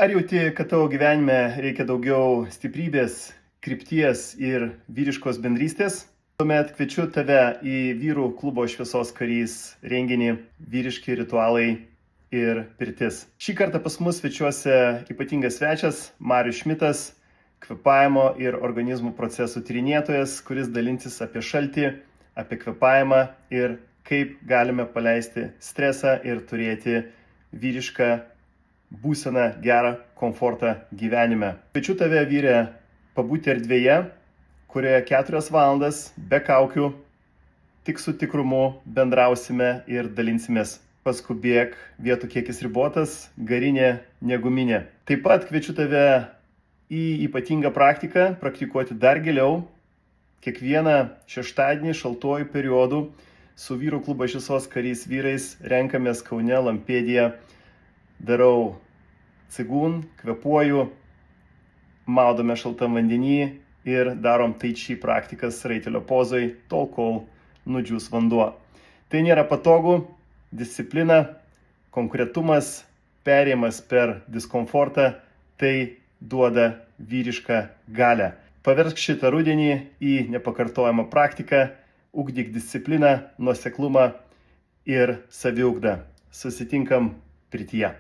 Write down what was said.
Ar jauti, kad tavo gyvenime reikia daugiau stiprybės, krypties ir vyriškos bendrystės? Tuomet kviečiu tave į vyrų klubo Šviesos karys renginį Vyriški ritualai ir pirtis. Šį kartą pas mus svečiuose ypatingas svečias Marius Šmitas, kvėpavimo ir organizmų procesų tyrinėtojas, kuris dalinsis apie šaltį, apie kvėpavimą ir kaip galime paleisti stresą ir turėti vyrišką būseną, gerą komfortą gyvenime. Kviečiu tave, vyre, pabūti erdvėje, kurioje 4 valandas be kaukių, tik su tikrumu bendrausime ir dalinsimės. Paskubėk, vietų kiekis ribotas, garinė, neguminė. Taip pat kviečiu tave į ypatingą praktiką, praktikuoti dar giliau. Kiekvieną šeštadienį šaltuoju periodu su vyrų klubo Šviesos karys vyrais renkamės Kaune Lampėdyje. Darau cigūn, kvėpuoju, maudome šaltam vandenį ir darom tai chi praktikas raitelio pozoj, tol kol nudžius vanduo. Tai nėra patogu, disciplina, konkretumas, perėjimas per diskomfortą, tai duoda vyrišką galią. Paversk šitą rudenį į nepakartojamą praktiką, ugdyk discipliną, nuoseklumą ir saviugdą. Susitinkam pirtyje.